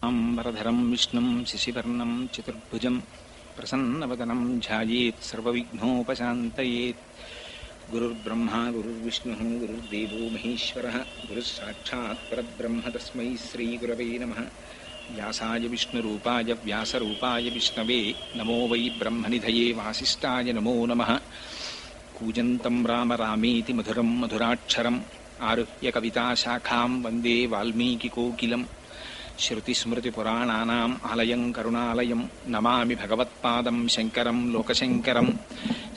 शुक्लाम्बरधरं विष्णुं शशिवर्णं चतुर्भुजं प्रसन्नवदनं ध्यायेत् सर्वविघ्नोपशान्तयेत्। गुरुर्ब्रह्मा गुरुर्विष्णुः गुरुर्देवो महेश्वरः गुरुस्साक्षात् परब्रह्म तस्मै श्रीगुरवे नमः। व्यासाय विष्णुरूपाय व्यासरूपाय विष्णवे नमो वै ब्रह्मनिधये वासिष्ठाय नमो नमः। कूजन्तं राम रामेति मधुरं मधुराक्षरम् आरुह्य कविताशाखां वन्दे वाल्मीकिकोकिलं। श्रुतिस्मृतिपुराणानाम् आलयं करुणालयं नमामि भगवत्पादं शङ्करं लोकशङ्करं।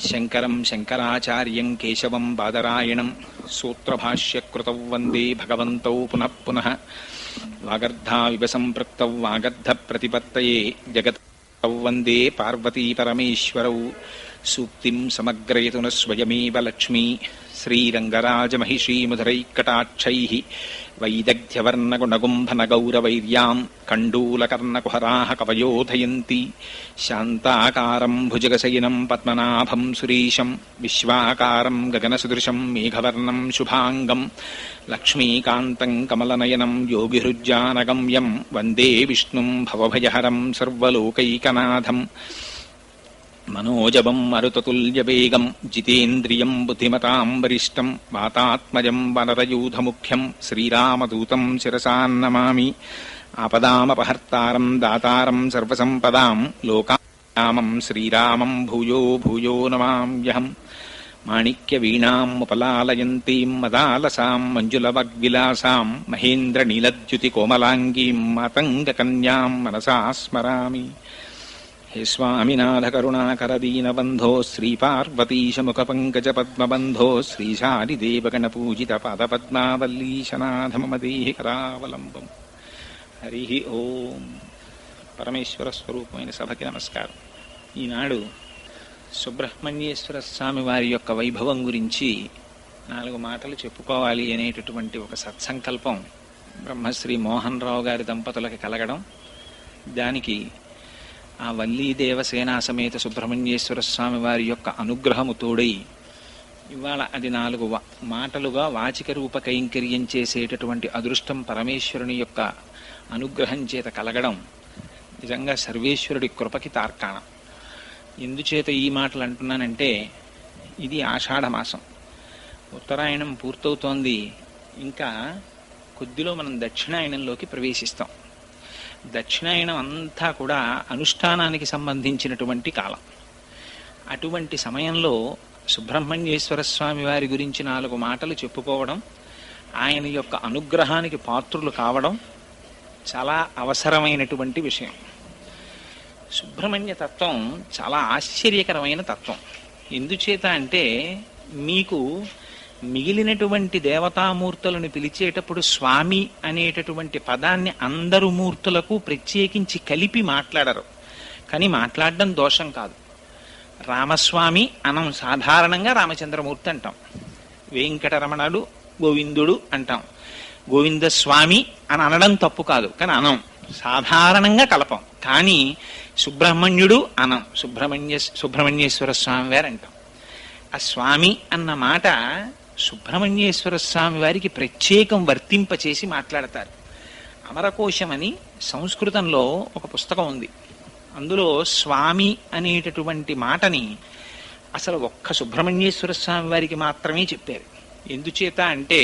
शङ्करं शङ्कराचार्यं केशवं बादरायणं सूत्रभाष्यकृतौ वन्दे भगवन्तौ पुनः पुनः। वागर्धाविव सम्पृक्तौ वागर्धप्रतिपत्तये जगतौ वन्दे पार्वतीपरमेश्वरौ। सूक्तिं समग्रयतु न स्वयमेव लक्ष्मी श्रीरङ्गराजमहिषीमुधरैकटाक्षैः वैदग्ध्यवर्णगुणगुम्भनगौरवैर्यां कण्डूलकर्णकुहराः कवयोधयन्ति। शान्ताकारं भुजगशयनं पद्मनाभं सुरेशं विश्वाकारं गगनसदृशं मेघवर्णं शुभाङ्गं लक्ष्मीकान्तं कमलनयनं योगिहृज्जानगम्यं वन्दे विष्णुं भवभयहरं सर्वलोकैकनाथम्। मनोजवं मरुततुल्यवेगं जितेन्द्रियं बुद्धिमतां वरिष्ठं वातात्मजं वनरयूथमुख्यं श्रीरामदूतं शिरसा नमामि। आपदामपहर्तारं दातारं सर्वसम्पदां लोकानां श्रीरामं भूयो भूयो नमाम्यहम्। माणिक्यवीणामुपलालयन्तीं मदालसां मञ्जुलवग्विलासां महेन्द्रनीलद्युतिकोमलाङ्गीं मातङ्गकन्यां मनसा स्मरामि। हे स्वामिनाथ करुणाकरदीनबन्धो श्रीपार्वतीशमुखपङ्कजपद्मबन्धो श्रीशारिदेवगणपूजितपादपद्मावल्लीशनाथ मम देहि करावलम्बम्। హరి ఓం. పరమేశ్వర స్వరూపమైన సభకి నమస్కారం. ఈనాడు సుబ్రహ్మణ్యేశ్వర స్వామి వారి యొక్క వైభవం గురించి 4 మాటలు చెప్పుకోవాలి అనేటటువంటి ఒక సత్సంకల్పం బ్రహ్మశ్రీ మోహన్ రావు గారి దంపతులకి కలగడం, దానికి ఆ వల్లీ దేవసేనా సమేత సుబ్రహ్మణ్యేశ్వర స్వామి వారి యొక్క అనుగ్రహము తోడై ఇవాళ అది 4 మాటలుగా వాచిక రూప కైంకర్యం చేసేటటువంటి అదృష్టం పరమేశ్వరుని యొక్క అనుగ్రహం చేత కలగడం నిజంగా సర్వేశ్వరుడి కృపకి తార్కాణం. ఎందుచేత ఈ మాటలు అంటున్నానంటే, ఇది ఆషాఢమాసం, ఉత్తరాయణం పూర్తవుతోంది, ఇంకా కొద్దిలో మనం దక్షిణాయనంలోకి ప్రవేశిస్తాం. దక్షిణాయనం అంతా కూడా అనుష్ఠానానికి సంబంధించినటువంటి కాలం. అటువంటి సమయంలో సుబ్రహ్మణ్యేశ్వర స్వామి వారి గురించి 4 మాటలు చెప్పుకోవడం, ఆయన యొక్క అనుగ్రహానికి పాత్రులు కావడం చాలా అవసరమైనటువంటి విషయం. సుబ్రహ్మణ్య తత్వం చాలా ఆశ్చర్యకరమైన తత్వం. ఎందుచేత అంటే, మీకు మిగిలినటువంటి దేవతామూర్తులను పిలిచేటప్పుడు స్వామి అనేటటువంటి పదాన్ని అందరు మూర్తులకు ప్రత్యేకించి కలిపి మాట్లాడరు. కానీ మాట్లాడడం దోషం కాదు. రామస్వామి అనం, సాధారణంగా రామచంద్రమూర్తి అంటాం. వెంకటరమణుడు గోవిందుడు అంటాం. గోవిందస్వామి అని అనడం తప్పు కాదు, కానీ సాధారణంగా కలపం. కానీ సుబ్రహ్మణ్యుడు అనం, సుబ్రహ్మణ్యేశ్వర స్వామి వారు అంటాం. ఆ స్వామి అన్న మాట సుబ్రహ్మణ్యేశ్వర స్వామి వారికి ప్రత్యేకం వర్తింపచేసి మాట్లాడతారు. అమరకోశమని సంస్కృతంలో ఒక పుస్తకం ఉంది. అందులో స్వామి అనేటటువంటి మాటని అసలు ఒక్క సుబ్రహ్మణ్యేశ్వర స్వామి వారికి మాత్రమే చెప్పారు. ఎందుచేత అంటే,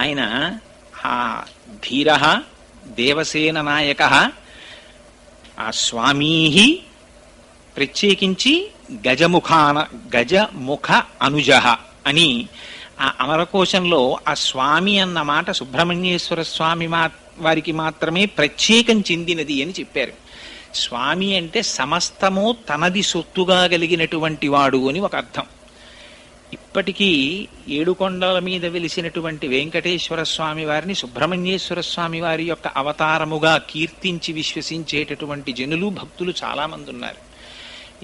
ఆయన ఆ ధీర దేవసేన నాయక ఆ స్వామీ ప్రత్యేకించి గజముఖ అనుజ అని ఆ అమరకోశంలో ఆ స్వామి అన్న మాట సుబ్రహ్మణ్యేశ్వర స్వామి వారికి మాత్రమే ప్రత్యేకం చెందినది అని చెప్పారు. స్వామి అంటే సమస్తము తనది సొత్తుగా కలిగినటువంటి వాడు అని ఒక అర్థం. ఇప్పటికీ 7 కొండల మీద వెలిసినటువంటి వెంకటేశ్వర స్వామి వారిని సుబ్రహ్మణ్యేశ్వర స్వామి వారి యొక్క అవతారముగా కీర్తించి విశ్వసించేటటువంటి జనులు, భక్తులు చాలామంది ఉన్నారు.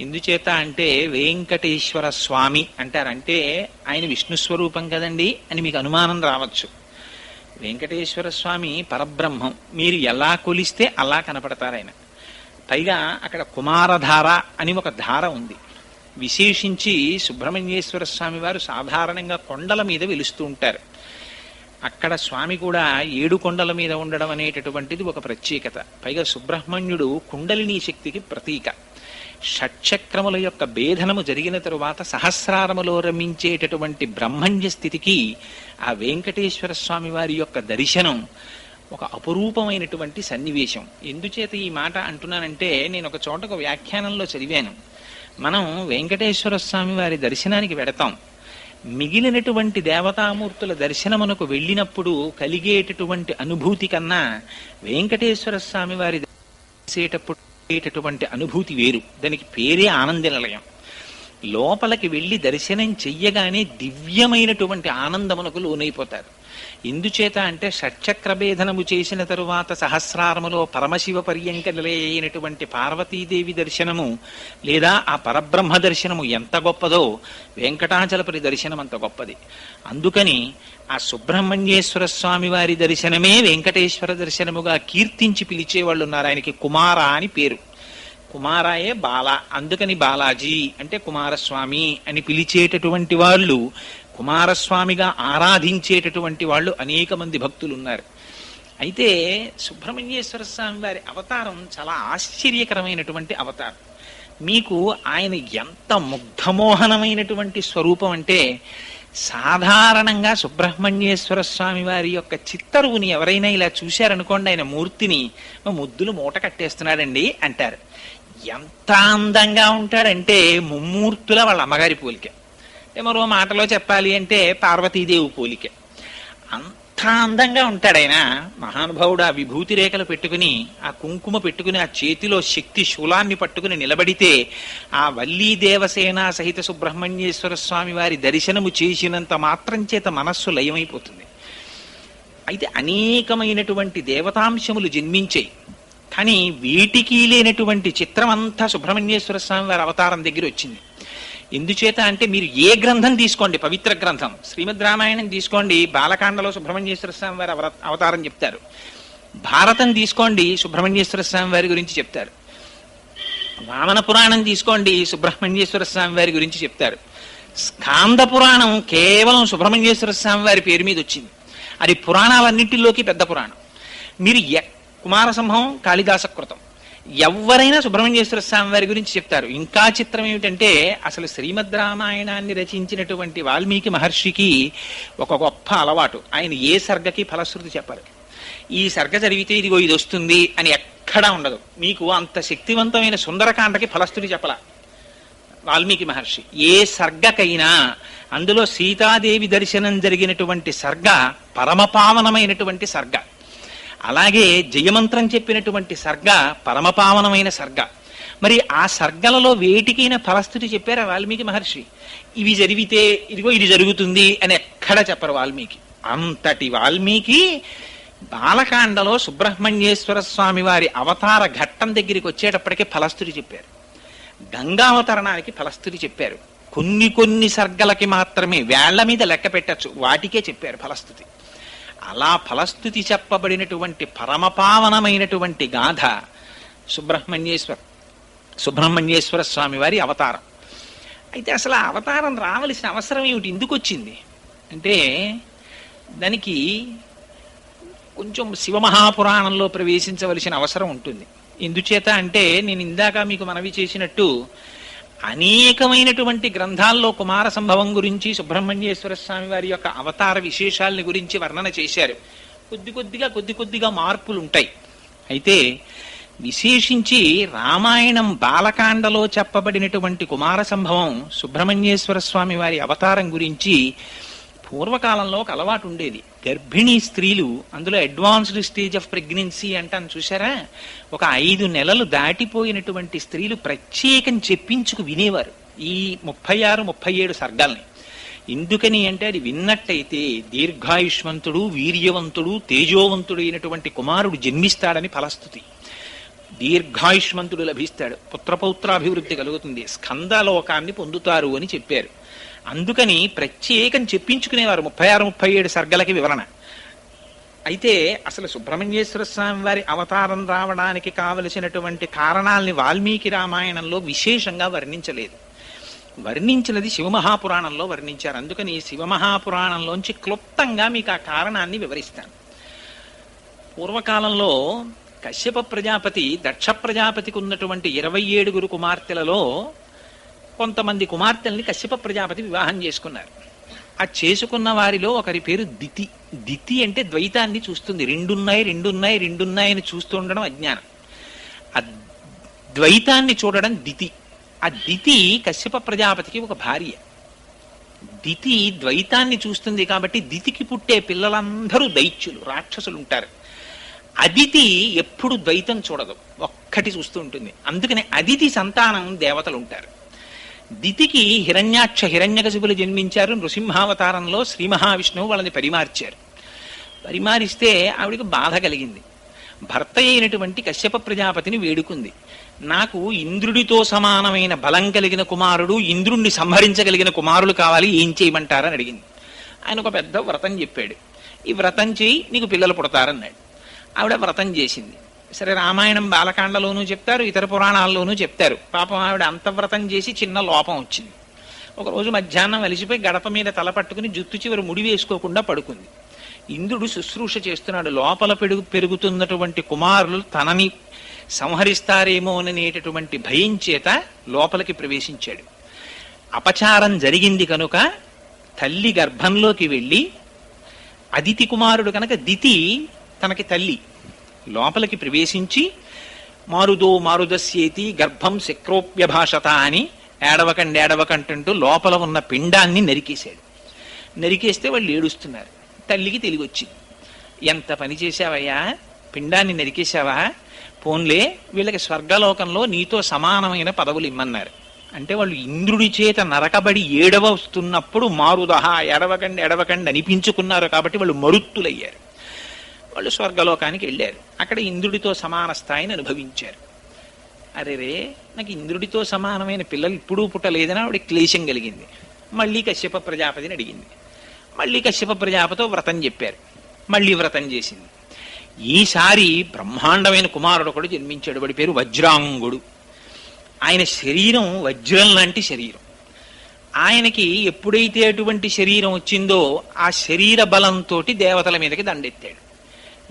ఎందుచేత అంటే, వెంకటేశ్వర స్వామి అంటారంటే ఆయన విష్ణు స్వరూపం కదండి అని మీకు అనుమానం రావచ్చు. వెంకటేశ్వర స్వామి పరబ్రహ్మం, మీరు ఎలా కొలిస్తే అలా కనపడతారు ఆయన. పైగా అక్కడ కుమారధార అని ఒక ధార ఉంది. విశేషించి సుబ్రహ్మణ్యేశ్వర స్వామి వారు సాధారణంగా కొండల మీద వెలుస్తూ ఉంటారు. అక్కడ స్వామి కూడా 7 కొండల మీద ఉండడం అనేటటువంటిది ఒక ప్రత్యేకత. పైగా సుబ్రహ్మణ్యుడు కుండలినీ శక్తికి ప్రతీక. షట్చక్రముల యొక్క భేదనము జరిగిన తరువాత సహస్రారములో రమించేటటువంటి బ్రహ్మణ్య స్థితికి ఆ వెంకటేశ్వర స్వామి వారి యొక్క దర్శనం ఒక అపురూపమైనటువంటి సన్నివేశం. ఎందుచేత ఈ మాట అంటున్నానంటే, నేను ఒక చోట ఒక వ్యాఖ్యానంలో చదివాను. మనం వెంకటేశ్వర స్వామి వారి దర్శనానికి వెడతాం. మిగిలినటువంటి దేవతామూర్తుల దర్శనమునకు వెళ్ళినప్పుడు కలిగేటటువంటి అనుభూతి కన్నా వెంకటేశ్వర స్వామి వారి దర్శించేటప్పుడు అనుభూతి వేరు. దానికి పేరే ఆనంద నిలయం. లోపలికి వెళ్ళి దర్శనం చెయ్యగానే దివ్యమైనటువంటి ఆనందమునకు లోనైపోతారు. ఎందుచేత అంటే షట్చక్రభేదనము చేసిన తరువాత సహస్రారములో పరమశివ పర్యంక నిలయైనటువంటి పార్వతీదేవి దర్శనము లేదా ఆ పరబ్రహ్మ దర్శనము ఎంత గొప్పదో వెంకటాచలపతి దర్శనం అంత గొప్పది. అందుకని ఆ సుబ్రహ్మణ్యేశ్వర స్వామి వారి దర్శనమే వెంకటేశ్వర దర్శనముగా కీర్తించి పిలిచేవాళ్ళు ఉన్నారు. ఆయనకి కుమార అని పేరు. కుమారాయే బాల, అందుకని బాలాజీ అంటే కుమారస్వామి అని పిలిచేటటువంటి వాళ్ళు, కుమారస్వామిగా ఆరాధించేటటువంటి వాళ్ళు అనేక మంది భక్తులు ఉన్నారు. అయితే సుబ్రహ్మణ్యేశ్వర స్వామి వారి అవతారం చాలా ఆశ్చర్యకరమైనటువంటి అవతారం. మీకు ఆయన ఎంత ముగ్ధమోహనమైనటువంటి స్వరూపం అంటే, సాధారణంగా సుబ్రహ్మణ్యేశ్వర స్వామి వారి యొక్క చిత్తరువుని ఎవరైనా ఇలా చూశారనుకోండి, ఆయన మూర్తిని ముద్దులు మూట కట్టేస్తున్నాడండి అంటారు. ఎంత అందంగా ఉంటాడంటే ముమ్మూర్తుల వాళ్ళ అమ్మగారి పోలికే. అంటే మరో మాటలో చెప్పాలి అంటే పార్వతీదేవి పోలికే. అంత అందంగా ఉంటాడు ఆయన. మహానుభావుడు ఆ విభూతి రేఖలు పెట్టుకుని, ఆ కుంకుమ పెట్టుకుని, ఆ చేతిలో శక్తి శూలాన్ని పట్టుకుని నిలబడితే ఆ వల్లీ దేవసేన సహిత సుబ్రహ్మణ్యేశ్వర స్వామి వారి దర్శనము చేసినంత మాత్రం చేత మనస్సు లయమైపోతుంది. అయితే అనేకమైనటువంటి దేవతాంశములు జన్మించాయి. కానీ వీటికి లేనటువంటి చిత్రం అంతా సుబ్రహ్మణ్యేశ్వర స్వామి వారి అవతారం దగ్గర వచ్చింది. ఎందుచేత అంటే, మీరు ఏ గ్రంథం తీసుకోండి, పవిత్ర గ్రంథం శ్రీమద్ రామాయణం తీసుకోండి, బాలకాండలో సుబ్రహ్మణ్యేశ్వర స్వామి వారి అవతారం చెప్తారు. భారతం తీసుకోండి, సుబ్రహ్మణ్యేశ్వర స్వామి వారి గురించి చెప్తారు. వామన పురాణం తీసుకోండి, సుబ్రహ్మణ్యేశ్వర స్వామి వారి గురించి చెప్తారు. స్కాంద పురాణం కేవలం సుబ్రహ్మణ్యేశ్వర స్వామి వారి పేరు మీద వచ్చింది. అది పురాణాలన్నింటిలోకి పెద్ద పురాణం. మీరు కుమార సంభవం, కాళిదాస కృతం, ఎవరైనా సుబ్రహ్మణ్యేశ్వర స్వామి వారి గురించి చెప్తారు. ఇంకా చిత్రం ఏమిటంటే, అసలు శ్రీమద్ రామాయణాన్ని రచించినటువంటి వాల్మీకి మహర్షికి ఒక గొప్ప అలవాటు. ఆయన ఏ సర్గకి ఫలశ్రుతి చెప్పరు. ఈ సర్గ చదివితే ఇదిగో ఇది వస్తుంది అని ఎక్కడా ఉండదు. మీకు అంత శక్తివంతమైన సుందరకాండకి ఫలశ్రుతి చెప్పల వాల్మీకి మహర్షి. ఏ సర్గకైనా అందులో సీతాదేవి దర్శనం జరిగినటువంటి సర్గ పరమపావనమైనటువంటి సర్గ. అలాగే జయమంత్రం చెప్పినటువంటి సర్గ పరమపావనమైన సర్గ. మరి ఆ సర్గలలో వేటికైనా ఫలస్థుతి చెప్పారా వాల్మీకి మహర్షి? ఇవి జరిగితే ఇదిగో ఇది జరుగుతుంది అని ఎక్కడ చెప్పరు వాల్మీకి. అంతటి వాల్మీకి బాలకాండలో సుబ్రహ్మణ్యేశ్వర స్వామి వారి అవతార ఘట్టం దగ్గరికి వచ్చేటప్పటికే ఫలస్థుతి చెప్పారు. గంగావతరణానికి ఫలస్థుతి చెప్పారు. కొన్ని సర్గలకి మాత్రమే వేళ్ల మీద లెక్క పెట్టచ్చు, వాటికే చెప్పారు ఫలస్థుతి. అలా ఫలస్థుతి చెప్పబడినటువంటి పరమపావనమైనటువంటి గాథ సుబ్రహ్మణ్యేశ్వర స్వామి వారి అవతారం. అయితే అసలు ఆ అవతారం రావలసిన అవసరం ఏమిటి, ఎందుకు వచ్చింది అంటే, దానికి కొంచెం శివమహాపురాణంలో ప్రవేశించవలసిన అవసరం ఉంటుంది. ఎందుచేత అంటే, నేను ఇందాక మీకు మనవి చేసినట్టు అనేకమైనటువంటి గ్రంథాల్లో కుమార సంభవం గురించి, సుబ్రహ్మణ్యేశ్వర స్వామి వారి యొక్క అవతార విశేషాలని గురించి వర్ణన చేశారు. కొద్ది కొద్దిగా మార్పులు ఉంటాయి. అయితే విశేషించి రామాయణం బాలకాండలో చెప్పబడినటువంటి కుమార సంభవం సుబ్రహ్మణ్యేశ్వర స్వామి వారి అవతారం గురించి పూర్వకాలంలో ఒక అలవాటు ఉండేది. గర్భిణీ స్త్రీలు, అందులో అడ్వాన్స్డ్ స్టేజ్ ఆఫ్ ప్రెగ్నెన్సీ అంటాను చూసారా, ఒక 5 నెలలు దాటిపోయినటువంటి స్త్రీలు ప్రత్యేకం చెప్పించుకు వినేవారు ఈ 36, 37 సర్గాల్ని. ఎందుకని అంటే, అది విన్నట్టయితే దీర్ఘాయుష్మంతుడు, వీర్యవంతుడు, తేజోవంతుడు అయినటువంటి కుమారుడు జన్మిస్తాడని ఫలస్థుతి. దీర్ఘాయుష్మంతుడు లభిస్తాడు, పుత్రపౌత్రాభివృద్ధి కలుగుతుంది, స్కందలోకాన్ని పొందుతారు అని చెప్పారు. అందుకని ప్రత్యేకం చెప్పించుకునేవారు 36, 37 సర్గలకి వివరణ. అయితే అసలు సుబ్రహ్మణ్యేశ్వర స్వామి వారి అవతారం రావడానికి కావలసినటువంటి కారణాలని వాల్మీకి రామాయణంలో విశేషంగా వర్ణించలేదు. వర్ణించినది శివమహాపురాణంలో వర్ణించారు. అందుకని శివమహాపురాణంలోంచి క్లుప్తంగా మీకు ఆ కారణాన్ని వివరిస్తాను. పూర్వకాలంలో కశ్యప ప్రజాపతి దక్ష ప్రజాపతికి ఉన్నటువంటి 27 కుమార్తెలలో కొంతమంది కుమార్తెల్ని కశ్యప ప్రజాపతి వివాహం చేసుకున్నారు. ఆ చేసుకున్న వారిలో ఒకరి పేరు దితి. దితి అంటే ద్వైతాన్ని చూస్తుంది. రెండున్నాయని చూస్తూ ఉండడం అజ్ఞానం. ఆ ద్వైతాన్ని చూడడం దితి. ఆ దితి కశ్యప ప్రజాపతికి ఒక భార్య. దితి ద్వైతాన్ని చూస్తుంది కాబట్టి దితికి పుట్టే పిల్లలందరూ దైత్యులు, రాక్షసులు ఉంటారు. అదితి ఎప్పుడు ద్వైతం చూడదు, ఒక్కటి చూస్తూ ఉంటుంది. అందుకని అదితి సంతానం దేవతలు ఉంటారు. దితికి హిరణ్యాక్ష హిరణ్యకశిపులు జన్మించారు. నృసింహావతారంలో శ్రీ మహావిష్ణువు వాళ్ళని పరిమార్చారు. పరిమారిస్తే ఆవిడికి బాధ కలిగింది. భర్త అయినటువంటి కశ్యప ప్రజాపతిని వేడుకుంది. నాకు ఇంద్రుడితో సమానమైన బలం కలిగిన కుమారుడు, ఇంద్రుణ్ణి సంహరించగలిగిన కుమారులు కావాలి, ఏం చేయమంటారని అడిగింది. ఆయన ఒక పెద్ద వ్రతం చెప్పాడు. ఈ వ్రతం చేయి, నీకు పిల్లలు పుడతారన్నాడు. ఆవిడ వ్రతం చేసింది. సరే, రామాయణం బాలకాండలోనూ చెప్తారు, ఇతర పురాణాల్లోనూ చెప్తారు. పాపం ఆవిడ అంతవ్రతం చేసి చిన్న లోపం వచ్చింది. ఒకరోజు మధ్యాహ్నం అలిసిపోయి గడప మీద తల పట్టుకుని జుత్తు చివరి ముడి వేసుకోకుండా పడుకుంది. ఇంద్రుడు శుశ్రూష చేస్తున్నాడు. లోపల పెరుగుతున్నటువంటి కుమారులు తనని సంహరిస్తారేమోననేటటువంటి భయం చేత లోపలికి ప్రవేశించాడు. అపచారం జరిగింది కనుక తల్లి గర్భంలోకి వెళ్ళి, అదితి కుమారుడు కనుక దితి తనకి తల్లి, లోపలికి ప్రవేశించి మారుదస్యేతి గర్భం శక్రోప్యభాషత అని ఏడవకంటంటూ లోపల ఉన్న పిండాన్ని నరికేశాడు. నరికేస్తే వాళ్ళు ఏడుస్తున్నారు. తల్లికి తెలివొచ్చింది. ఎంత పని చేశావయ్యా, పిండాన్ని నరికేశావా, పోన్లే వీళ్ళకి స్వర్గలోకంలో నీతో సమానమైన పదవులు ఇమ్మన్నారు. అంటే వాళ్ళు ఇంద్రుడి చేత నరకబడి ఏడవస్తున్నప్పుడు మారుదహ ఎడవకండి అనిపించుకున్నారు కాబట్టి వాళ్ళు మరుత్తులయ్యారు. వాళ్ళు స్వర్గలోకానికి వెళ్ళారు. అక్కడ ఇంద్రుడితో సమాన స్థాయిని అనుభవించారు. అరేరే, నాకు ఇంద్రుడితో సమానమైన పిల్లలు ఇప్పుడు పుట్టలేదని ఆవిడ క్లేశం కలిగింది. మళ్ళీ కశ్యప ప్రజాపతిని అడిగింది. మళ్ళీ కశ్యప ప్రజాపతితో వ్రతం చెప్పారు. మళ్ళీ వ్రతం చేసింది. ఈసారి బ్రహ్మాండమైన కుమారుడు ఒకడు జన్మించాడు. వాడి పేరు వజ్రాంగుడు. ఆయన శరీరం వజ్రం లాంటి శరీరం. ఆయనకి ఎప్పుడైతే అటువంటి శరీరం వచ్చిందో ఆ శరీర బలంతో దేవతల మీదకి దండెత్తాడు.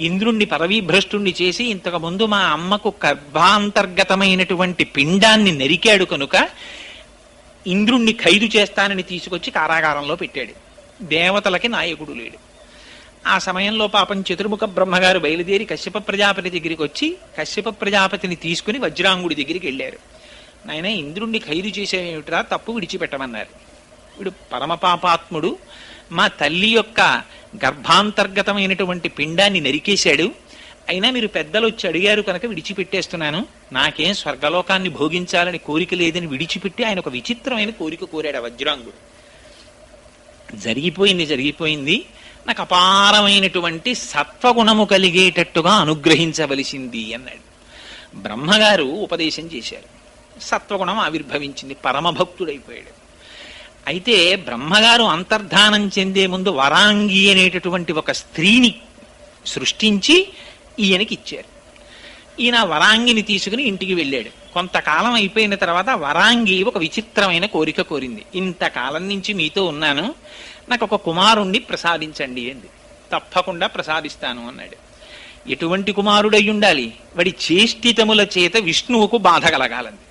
ఇంద్రుణ్ణి పరవీభ్రష్టుణ్ణి చేసి, ఇంతకుముందు మా అమ్మకు గర్భాంతర్గతమైనటువంటి పిండాన్ని నరికాడు కనుక ఇంద్రుణ్ణి ఖైదు చేస్తానని తీసుకొచ్చి కారాగారంలో పెట్టాడు. దేవతలకి నాయకుడు లేడు. ఆ సమయంలో పాపం చతుర్ముఖ బ్రహ్మగారు బయలుదేరి కశ్యప ప్రజాపతి దగ్గరికి వచ్చి కశ్యప ప్రజాపతిని తీసుకుని వజ్రాంగుడి దగ్గరికి వెళ్ళారు. నాయన, ఇంద్రుణ్ణి ఖైదు చేసేమిట్రా, తప్పు విడిచిపెట్టమన్నారు. వీడు పరమపాపాత్ముడు, మా తల్లి యొక్క గర్భాంతర్గతమైనటువంటి పిండాన్ని నరికేశాడు. అయినా మీరు పెద్దలు వచ్చి అడిగారు కనుక విడిచిపెట్టేస్తున్నాను. నాకేం స్వర్గలోకాన్ని భోగించాలని కోరిక లేదని విడిచిపెట్టి ఆయన ఒక విచిత్రమైన కోరిక కోరాడు వజ్రాంగుడు. జరిగిపోయింది, నాకు అపారమైనటువంటి సత్వగుణము కలిగేటట్టుగా అనుగ్రహించవలసింది అన్నాడు. బ్రహ్మగారు ఉపదేశం చేశారు. సత్వగుణం ఆవిర్భవించింది. పరమభక్తుడైపోయాడు. అయితే బ్రహ్మగారు అంతర్ధానం చెందే ముందు వరాంగి అనేటటువంటి ఒక స్త్రీని సృష్టించి ఈయనకి ఇచ్చారు. ఈయన వరాంగిని తీసుకుని ఇంటికి వెళ్ళాడు. కొంతకాలం అయిపోయిన తర్వాత వరాంగి ఒక విచిత్రమైన కోరిక కోరింది. ఇంతకాలం నుంచి మీతో ఉన్నాను, నాకు ఒక కుమారుణ్ణి ప్రసాదించండి అంది. తప్పకుండా ప్రసాదిస్తాను అన్నాడు. ఎటువంటి కుమారుడై ఉండాలి? వాడి చేష్టితముల చేత విష్ణువుకు బాధ కలగాలంది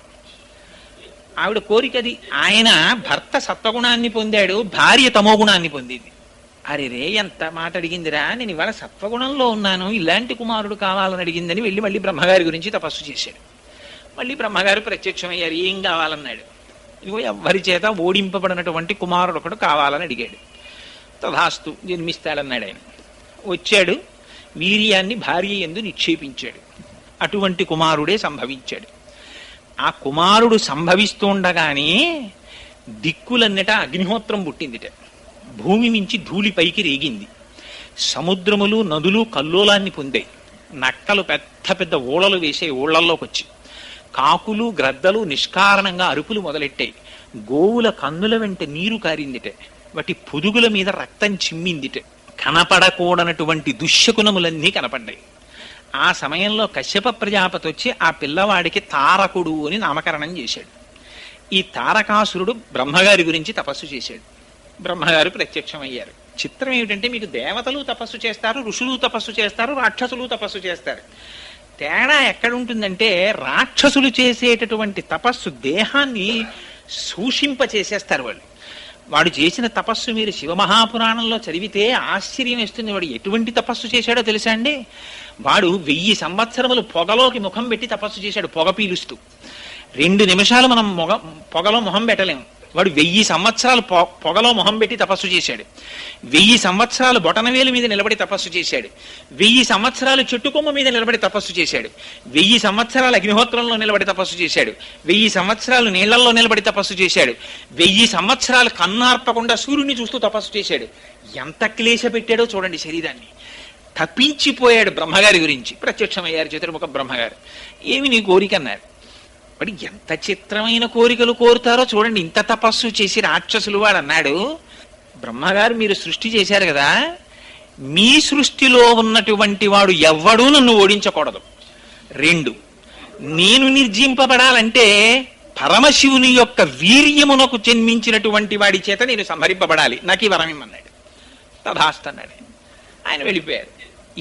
ఆవిడ కోరికది. ఆయన భర్త సత్వగుణాన్ని పొందాడు, భార్య తమోగుణాన్ని పొందింది. అరేరే, ఎంత మాట అడిగిందిరా, నేను ఇవాళ సత్వగుణంలో ఉన్నాను, ఇలాంటి కుమారుడు కావాలని అడిగిందని వెళ్ళి మళ్ళీ బ్రహ్మగారి గురించి తపస్సు చేశాడు. మళ్ళీ బ్రహ్మగారు ప్రత్యక్షమయ్యారు. ఏం కావాలన్నాడు. ఇదిగో ఎవ్వరి చేత ఓడింపబడినటువంటి కుమారుడు ఒకడు కావాలని అడిగాడు. తథాస్తు, జన్మిస్తాడన్నాడు ఆయన. వచ్చాడు, వీర్యాన్ని భార్య యందు నిక్షేపించాడు. అటువంటి కుమారుడే సంభవించాడు. ఆ కుమారుడు సంభవిస్తుండగానే దిక్కులన్నట అగ్నిహోత్రం పుట్టిందిట. భూమి మించి ధూళి పైకి రేగింది. సముద్రములు నదులు కల్లోలాన్ని పొందాయి. నక్కలు పెద్ద పెద్ద ఊళలు వేసే ఊళ్ళల్లోకి వచ్చి, కాకులు గ్రద్దలు నిష్కారణంగా అరుపులు మొదలెట్టాయి. గోవుల కన్నుల వెంట నీరు కారిందిట. వాటి పొదుగుల మీద రక్తం చిమ్మిందిట. కనపడకూడనటువంటి దుశ్శకునములన్నీ కనపడ్డాయి. ఆ సమయంలో కశ్యప ప్రజాపతి వచ్చి ఆ పిల్లవాడికి తారకుడు అని నామకరణం చేశాడు. ఈ తారకాసురుడు బ్రహ్మగారి గురించి తపస్సు చేశాడు. బ్రహ్మగారు ప్రత్యక్షమయ్యారు. చిత్రం ఏమిటంటే మీకు దేవతలు తపస్సు చేస్తారు, ఋషులు తపస్సు చేస్తారు, రాక్షసులు తపస్సు చేస్తారు. తేడా ఎక్కడుంటుందంటే రాక్షసులు చేసేటటువంటి తపస్సు దేహాన్ని సూషింప చేసేస్తారు వాళ్ళు. వాడు చేసిన తపస్సు మీరు శివమహాపురాణంలో చదివితే ఆశ్చర్యం వేస్తుంది. వాడు ఎటువంటి తపస్సు చేశాడో తెలుసా అండి? వాడు 1000 సంవత్సరములు పొగలోకి ముఖం పెట్టి తపస్సు చేశాడు, పొగ పీలుస్తూ. 2 నిమిషాలు మనం పొగలో మొహం పెట్టలేము. వాడు 1000 సంవత్సరాలు పొగలో మొహం పెట్టి తపస్సు చేశాడు. 1000 సంవత్సరాలు బొటనవేలు మీద నిలబడి తపస్సు చేశాడు. 1000 సంవత్సరాలు చెట్టుకొమ్మ మీద నిలబడి తపస్సు చేశాడు. 1000 సంవత్సరాలు అగ్నిహోత్రంలో నిలబడి తపస్సు చేశాడు. 1000 సంవత్సరాలు నీళ్లలో నిలబడి తపస్సు చేశాడు. 1000 సంవత్సరాలు కన్నార్పకుండా సూర్యుని చూస్తూ తపస్సు చేశాడు. ఎంత క్లేశ పెట్టాడో చూడండి శరీరాన్ని. తప్పించిపోయాడు బ్రహ్మగారి గురించి. ప్రత్యక్షమయ్యారు చతుర్ముఖ బ్రహ్మగారు. ఏమి నీ కోరిక అన్నారు. వాడు ఎంత చిత్రమైన కోరికలు కోరుతారో చూడండి. ఇంత తపస్సు చేసి రాక్షసులు వాడు అన్నాడు, బ్రహ్మగారు మీరు సృష్టి చేశారు కదా, మీ సృష్టిలో ఉన్నటువంటి వాడు ఎవ్వడూ నన్ను ఓడించకూడదు. 2, నేను నిర్జింపబడాలంటే పరమశివుని యొక్క వీర్యమునకు జన్మించినటువంటి వాడి చేత నేను సంహరింపబడాలి. నాకు ఈ వరం ఇమ్మన్నాడు. తథాస్తన్నాడు. ఆయన వెళ్ళిపోయారు.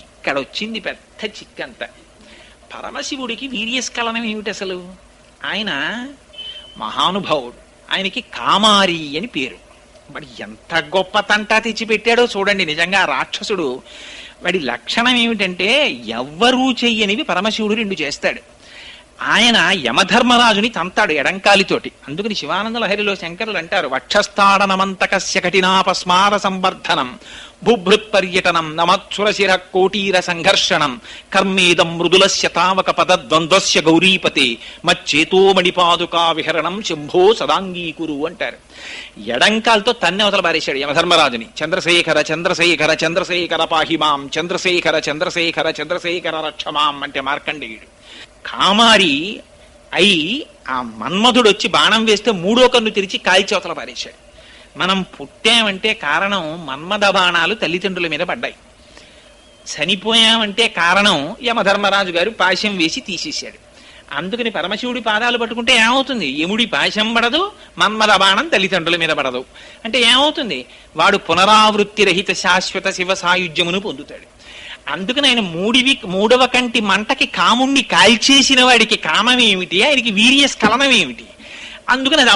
ఇక్కడ వచ్చింది పెద్ద చిక్కంతా. పరమశివుడికి వీర్యస్ఖలనం ఏమిటి అసలు? ఆయన మహానుభావుడు. ఆయనకి కామారి అని పేరు. మరి ఎంత గొప్ప తంటా తెచ్చిపెట్టాడో చూడండి. నిజంగా రాక్షసుడు వాడి లక్షణం ఏమిటంటే ఎవ్వరూ చెయ్యనివి పరమశివుడు 2 చేస్తాడు. ఆయన యమధర్మరాజుని తంతాడు ఎడంకాలితోటి. అందుకని శివానంద లహరిలో శంకరులు అంటారు, వక్షస్థాడనమంతకస్య కఠినాపస్మార సంవర్ధనం బుభృత్ పర్యటనం నమత్సురశిర కోటీర సంఘర్షణం కర్మేదం మృదులస్య తావక పదద్వంద్వస్య గౌరీపతే మచ్చేతోమణిపాదుకా విహరణం శంభో సదాంగీకురు అంటారు. ఎడంకాలతో తన్ని అవతల బారేశాడు యమధర్మరాజుని. చంద్రశేఖర చంద్రశేఖర చంద్రశేఖర పాహిమాం చంద్రశేఖర చంద్రశేఖర చంద్రశేఖర రక్షమాం అంటే మార్కండేయుడు. కామారి అయి ఆ మన్మధుడు వచ్చి బాణం వేస్తే 3వ కన్ను తెరిచి కాల్చవతల పారేశాడు. మనం పుట్టామంటే కారణం మన్మథ బాణాలు తల్లిదండ్రుల మీద పడ్డాయి. చనిపోయామంటే కారణం యమధర్మరాజు గారు పాశం వేసి తీసేశాడు. అందుకని పరమశివుడి పాదాలు పట్టుకుంటే ఏమవుతుంది? యముడి పాశం పడదు, మన్మథ బాణం తల్లిదండ్రుల మీద పడదు. అంటే ఏమవుతుంది? వాడు పునరావృత్తి రహిత శాశ్వత శివ సాయుధ్యమును పొందుతాడు. అందుకని ఆయన 3వ కంటి మంటకి కాముణ్ణి కాల్చేసిన వాడికి కామం ఏమిటి? ఆయనకి వీర్యస్ఖలనం ఏమిటి? అందుకని అది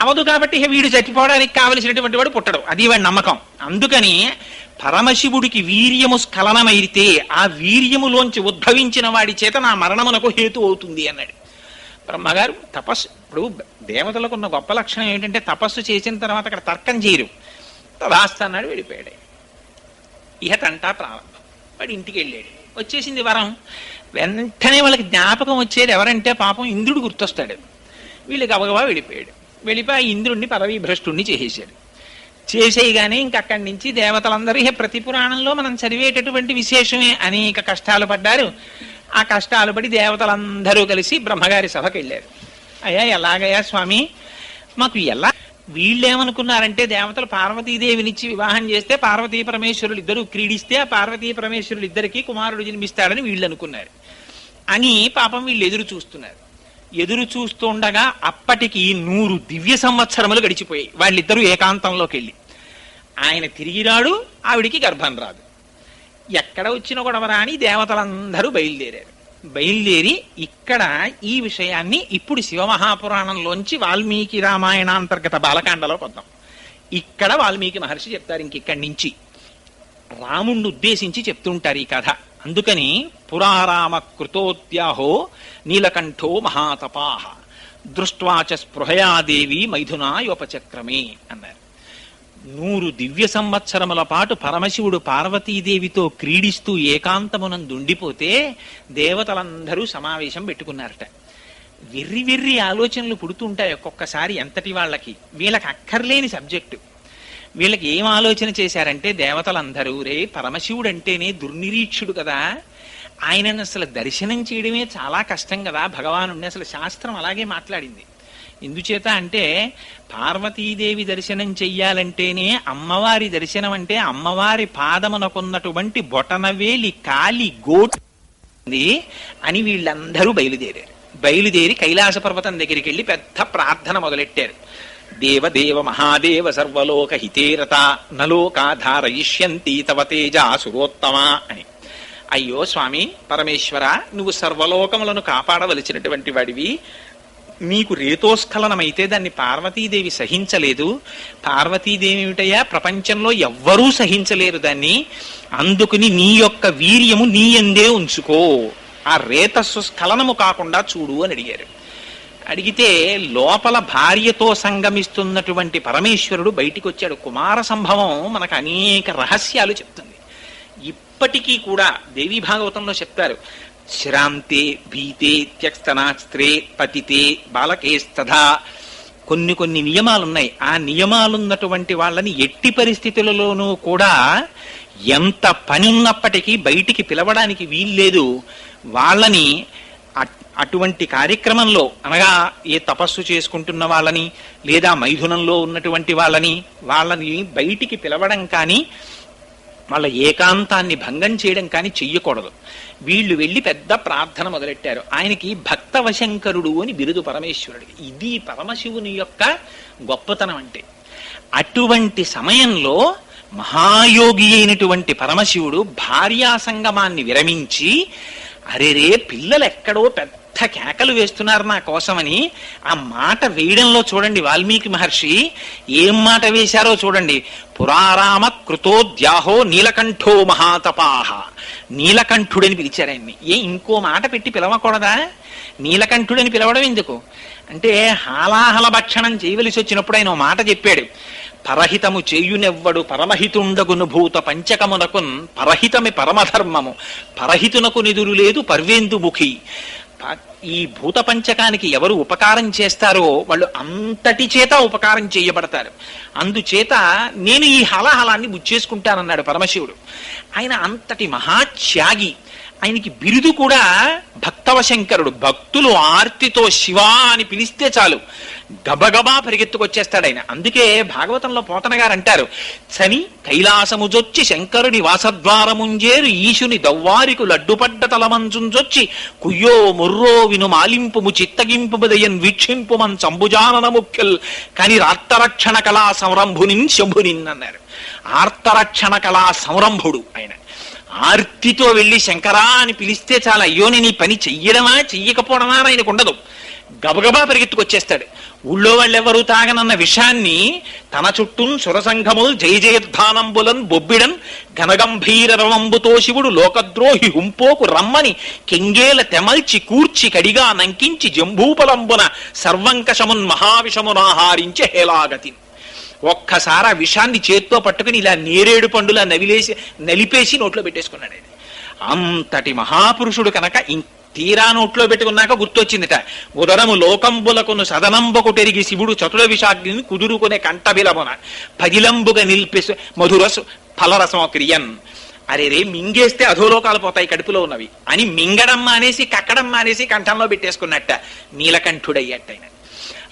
అవదు కాబట్టి వీడు చచ్చిపోవడానికి కావలసినటువంటి వాడు పుట్టడు. అది వాడి నమ్మకం. అందుకని పరమశివుడికి వీర్యము స్ఖలనమైతే ఆ వీర్యములోంచి ఉద్భవించిన వాడి చేత నా మరణమునకు హేతు అవుతుంది అన్నాడు బ్రహ్మగారు. తపస్సు ఇప్పుడు దేవతలకు ఉన్న గొప్ప లక్షణం ఏంటంటే తపస్సు చేసిన తర్వాత అక్కడ తర్కం చేయరు. తదాస్త అన్నాడు, వెళ్ళిపోయాడు. ఇహ తంటా ప్రారంభం. వాడు ఇంటికి వెళ్ళాడు. వచ్చేసింది వరం. వెంటనే వాళ్ళకి జ్ఞాపకం వచ్చేది ఎవరంటే పాపం ఇంద్రుడు గుర్తొస్తాడు. వీళ్ళు గబగబా వెళ్ళిపోయాడు. వెళ్ళిపోయి ఇంద్రుడిని పదవీ భ్రష్టుణ్ణి చేసేశాడు. చేసేయగానే ఇంకక్కడి నుంచి దేవతలందరూ ప్రతి పురాణంలో మనం చదివేటటువంటి విశేషమే అనేక కష్టాలు పడ్డారు. ఆ కష్టాలు పడి దేవతలందరూ కలిసి బ్రహ్మగారి సభకి వెళ్ళారు. అయ్యా ఎలాగయ్యా స్వామి, మాకు ఎలా? వీళ్ళేమనుకున్నారంటే దేవతలు పార్వతీదేవినిచ్చి వివాహం చేస్తే పార్వతీ పరమేశ్వరులు ఇద్దరు క్రీడిస్తే ఆ పార్వతీ పరమేశ్వరులు ఇద్దరికి కుమారుడు జన్మిస్తాడని వీళ్ళు అనుకున్నారు. అని పాపం వీళ్ళు ఎదురు చూస్తున్నారు. ఎదురు చూస్తుండగా అప్పటికి 100 దివ్య సంవత్సరములు గడిచిపోయాయి. వాళ్ళిద్దరూ ఏకాంతంలోకి వెళ్ళి ఆయన తిరిగి రాడు, ఆవిడికి గర్భం రాదు. ఎక్కడ వచ్చిన గొడవరా అని దేవతలందరూ బయలుదేరారు. బయలుదేరి ఇక్కడ ఈ విషయాన్ని ఇప్పుడు శివమహాపురాణంలోంచి వాల్మీకి రామాయణాంతర్గత బాలకాండలోకి వద్దాం. ఇక్కడ వాల్మీకి మహర్షి చెప్తారు. ఇంకిక్కడి నుంచి రాముణ్ణి ఉద్దేశించి చెప్తుంటారు ఈ కథ. అందుకని పురారామ కృతోద్యాహో నీలకంఠో మహాతపాహ దృష్ట్వాచ స్పృహయాదేవి మైథునాయోపచక్రమే అన్నారు. 100 దివ్య సంవత్సరముల పాటు పరమశివుడు పార్వతీదేవితో క్రీడిస్తూ ఏకాంతమునందుండిపోతే దేవతలందరూ సమావేశం పెట్టుకున్నారట. వెర్రి వెర్రి ఆలోచనలు పుడుతుంటాయి ఒక్కొక్కసారి ఎంతటి వాళ్ళకి. వీళ్ళకి అక్కర్లేని సబ్జెక్టు. వీళ్ళకి ఏం ఆలోచన చేశారంటే దేవతలందరూ, రే పరమశివుడు అంటేనే దుర్నిరీక్షుడు కదా, ఆయనను అసలు దర్శనం చేయడమే చాలా కష్టం కదా భగవానుడిని. అసలు శాస్త్రం అలాగే మాట్లాడింది. ఎందుచేత అంటే పార్వతీదేవి దర్శనం చెయ్యాలంటేనే అమ్మవారి దర్శనం అంటే అమ్మవారి పాదమునకున్నటువంటి బొటనవేలి కాలి గోటు అని వీళ్ళందరూ బయలుదేరారు. బయలుదేరి కైలాస పర్వతం దగ్గరికి వెళ్ళి పెద్ద ప్రార్థన మొదలెట్టారు. దేవదేవ మహాదేవ సర్వలోక హితేరత నలోకాధారయిష్యంతి తవ తేజ సురోత్తమా అని. అయ్యో స్వామి పరమేశ్వర, నువ్వు సర్వలోకములను కాపాడవలసినటువంటి వాడివి. నీకు రేతోస్ఖలనమైతే దాన్ని పార్వతీదేవి సహించలేదు. పార్వతీదేవి ఏమిటయ్యా, ప్రపంచంలో ఎవ్వరూ సహించలేరు దాన్ని. అందుకుని నీ యొక్క వీర్యము నీ యందే ఉంచుకో, ఆ రేతస్సు స్ఖలనము కాకుండా చూడు అని అడిగారు. అడిగితే లోపల భార్యతో సంగమిస్తున్నటువంటి పరమేశ్వరుడు బయటికి వచ్చాడు. కుమార సంభవం మనకు అనేక రహస్యాలు చెప్తుంది. ఇప్పటికీ కూడా దేవీ భాగవతంలో చెప్తారు, శ్రాంతే భీతే త్యక్స్తనాస్త్రే పతితే బాలకేస్తథా. కొన్ని నియమాలున్నాయి. ఆ నియమాలున్నటువంటి వాళ్ళని ఎట్టి పరిస్థితులలోనూ కూడా ఎంత పని ఉన్నప్పటికీ బయటికి పిలవడానికి వీల్లేదు. వాళ్ళని అటువంటి కార్యక్రమంలో, అనగా ఏ తపస్సు చేసుకుంటున్న వాళ్ళని లేదా మైథునంలో ఉన్నటువంటి వాళ్ళని బయటికి పిలవడం కానీ వాళ్ళ ఏకాంతాన్ని భంగం చేయడం కానీ చెయ్యకూడదు. వీళ్ళు వెళ్ళి పెద్ద ప్రార్థన మొదలెట్టారు. ఆయనకి భక్తవశంకరుడు అని బిరుదు పరమేశ్వరుడికి. ఇది పరమశివుని యొక్క గొప్పతనం అంటే. అటువంటి సమయంలో మహాయోగి అయినటువంటి పరమశివుడు భార్యా సంగమాన్ని విరమించి, అరేరే పిల్లలు ఎక్కడో పెద్ద కేకలు వేస్తున్నారు నా కోసమని, ఆ మాట వేయడంలో చూడండి వాల్మీకి మహర్షి ఏం మాట వేశారో చూడండి. పురారామ కృతోద్యాహో నీలకంఠో మహాతపాహ. నీలకంఠుడని పిలిచారు ఆయన్ని. ఇంకో మాట పెట్టి పిలవకూడదా? నీలకంఠుడని పిలవడం ఎందుకు అంటే, హాలాహల భక్షణం చేయవలసి వచ్చినప్పుడు ఆయన మాట చెప్పాడు. పరహితము చేయునెవ్వడు పరమహితుండగును భూత పంచకమునకున్ పరహితమి పరమధర్మము పరహితునకు నిదురు లేదు పర్వేందుముఖి. ఈ భూత పంచకానికి ఎవరు ఉపకారం చేస్తారో వాళ్ళు అంతటి చేత ఉపకారం చేయబడతారు. అందుచేత నేను ఈ హలాహలాన్ని బుచ్చేసుకుంటానన్నాడు పరమశివుడు. ఆయన అంతటి మహాత్యాగి. ఆయనకి బిరుదు కూడా భక్తవశంకరుడు. భక్తులు ఆర్తితో శివా అని పిలిస్తే చాలు గబగబా పరిగెత్తుకొచ్చేస్తాడు ఆయన. అందుకే భాగవతంలో పోతన గారు అంటారు, చని కైలాసముజొచ్చి శంకరుని వాసద్వారముంజేరు ఈశుని దవ్వారికు లడ్డుపడ్డ తలమంచుంజొచ్చి కుయ్యో ముర్రో విను మాలింపుము చిత్తగింపుదయన్ వీక్షింపుమన్ చంబుజానన ముఖ్యల్ కాని ఆర్తరక్షణ కళా సంరంభునిన్ శంభునిన్ అన్నారు. ఆర్తరక్షణ కళా సంరంభుడు ఆయన. ఆర్తితో వెళ్ళి శంకరా అని పిలిస్తే చాలా, అయ్యో నేను ఈ పని చెయ్యడమా చెయ్యకపోవడమా అని ఆయనకు ఉండదు. గబగబా పరిగెత్తుకొచ్చేస్తాడు. ఊళ్ళో వాళ్ళెవరూ తాగనన్న విషయాన్ని తన చుట్టూ సురసంఘముల్ జయ జయద్ధానంబులన్ బొబ్బిడన్ ఘనగంభీర రవంబుతో శివుడు లోకద్రోహి హుంపోకు రమ్మని కెంగేల తెమల్చి కూర్చి కడిగా నంకించి జంబూపలంబున సర్వంకషమున్ మహావిషమునాహారించి హేలాగతి. ఒక్కసారి ఆ విషాన్ని చేత్తో పట్టుకుని ఇలా నేరేడు పండులా నలిపేసి నోట్లో పెట్టేసుకున్నాడు ఆయన. అంతటి మహాపురుషుడు కనుక తీరా నోట్లో పెట్టుకున్నాక గుర్తొచ్చిందిట, ఉదరము లోకంబులకును సదనంబకుటెరిగి శివుడు చతుర విషాగ్ని కుదురుకునే కంఠబిలమున పదిలంబుగా నిలిపేసి మధురసు ఫలరసం క్రియన్. అరే రే మింగేస్తే అధోలోకాలు పోతాయి కడుపులో ఉన్నవి అని మింగడం మానేసి కక్కడం మానేసి కంఠంలో పెట్టేసుకున్నట్ట నీలకంఠుడయ్యట్టయిన.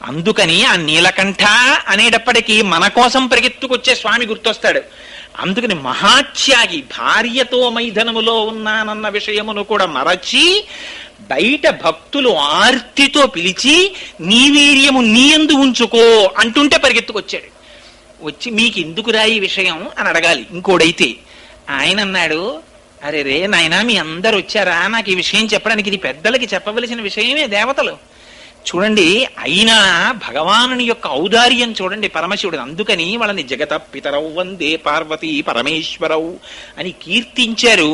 అందుకని ఆ నీలకంఠ అనేటప్పటికీ మన కోసం పరిగెత్తుకొచ్చే స్వామి గుర్తొస్తాడు. అందుకని మహాత్యాగి, భార్యతో మైథనములో ఉన్నానన్న విషయమును కూడా మరచి బయట భక్తులు ఆర్తితో పిలిచి నీ వీర్యము నీ యందు ఉంచుకో అంటుంటే పరిగెత్తుకొచ్చాడు. వచ్చి మీకు ఎందుకు రాయి విషయం అని అడగాలి ఇంకోడైతే. ఆయన అన్నాడు, అరే రే నాయనా మీ అందరు వచ్చారా, నాకు ఈ విషయం చెప్పడానికి, ఇది పెద్దలకి చెప్పవలసిన విషయమే. దేవతలు చూడండి, అయినా భగవానుని యొక్క ఔదార్యం చూడండి పరమశివుడు. అందుకని వాళ్ళని జగత పితరౌ వందే పార్వతీ పరమేశ్వరౌ అని కీర్తించారు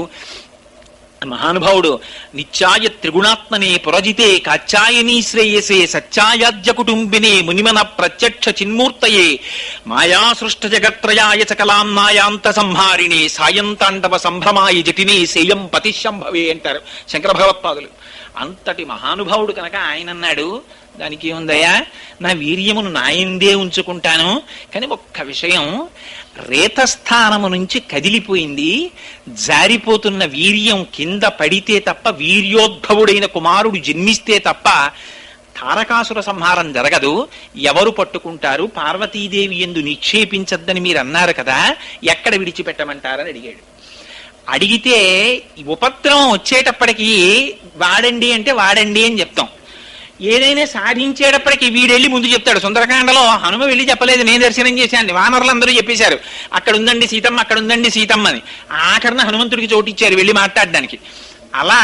మహానుభావుడు. నిత్యాయ త్రిగుణాత్మనే పురజితే కాచాయనీ శ్రేయసే సత్యాయాజ్య కుటుంబినే మునిమన ప్రత్యక్ష చిన్మూర్తయే మాయా సృష్ట జగత్రయాయ చకలాన్నాయాంత సంహారిణే సాయంతాండవ సంభ్రమాయ జటినే సేయం పతిశంభవే అంటారు శంకర భగవత్పాదులు. అంతటి మహానుభావుడు కనుక ఆయన అన్నాడు, దానికి ఏముందయ్యా, నా వీర్యమును నాయందే ఉంచుకుంటాను. కానీ ఒక్క విషయం, రేతస్థానము నుంచి కదిలిపోయింది. జారిపోతున్న వీర్యం కింద పడితే తప్ప, వీర్యోద్భవుడైన కుమారుడు జన్మిస్తే తప్ప తారకాసుర సంహారం జరగదు. ఎవరు పట్టుకుంటారు? పార్వతీదేవి యందు నిక్షేపించద్దని మీరు అన్నారు కదా, ఎక్కడ విడిచిపెట్టమంటారని అడిగాడు. అడిగితే ఉపద్రవం వచ్చేటప్పటికీ వాడండి అంటే వాడండి అని చెప్తాం. ఏదైనా సాధించేటప్పటికి వీడెళ్ళి ముందు చెప్తాడు. సుందరకాండలో హనుమ వెళ్ళి చెప్పలేదు, నేను దర్శనం చేశాను, వానరులు అందరూ చెప్పేశారు అక్కడ ఉందండి సీతమ్మ, అక్కడ ఉందండి సీతమ్మ అని. ఆఖరణ హనుమంతుడికి చోటిచ్చారు వెళ్ళి మాట్లాడడానికి. అలా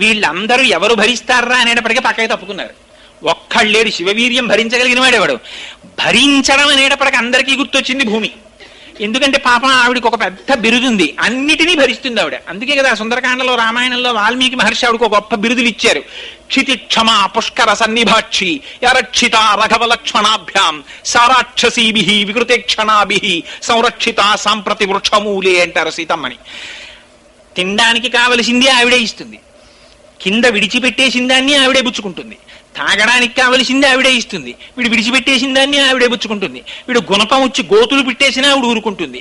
వీళ్ళందరూ ఎవరు భరిస్తారా అనేటప్పటికీ పక్కకి తప్పుకున్నారు. ఒక్కళ్ళేడు శివవీర్యం భరించగలిగిన వాడేవాడు. భరించడం అనేటప్పటికి అందరికీ గుర్తొచ్చింది భూమి. ఎందుకంటే పాపం ఆవిడికి ఒక పెద్ద బిరుదుంది, అన్నిటినీ భరిస్తుంది ఆవిడ. అందుకే కదా సుందరకాండలో రామాయణంలో వాల్మీకి మహర్షి ఆవిడకు ఒక గొప్ప బిరుదులు ఇచ్చారు. క్షితి క్షమా పుష్కర సన్నిభాక్షి యరక్షిత రఘవ లక్ష్మణాభ్యాం సారాక్షసీభి వికృతేక్షణాభి సంరక్షిత సాంప్రతి వృక్షమూలే అంటారు సీతమ్మని. తినడానికి కావలసింది ఆవిడే ఇస్తుంది, కింద విడిచిపెట్టేసిన దాన్ని ఆవిడే పుచ్చుకుంటుంది, తాగడానికి కావలసింది ఆవిడే ఇస్తుంది, వీడు విడిచిపెట్టేసిన దాన్ని ఆవిడే పుచ్చుకుంటుంది, వీడు గుణపం వచ్చి గోతులు పెట్టేసినా ఆవిడ ఊరుకుంటుంది,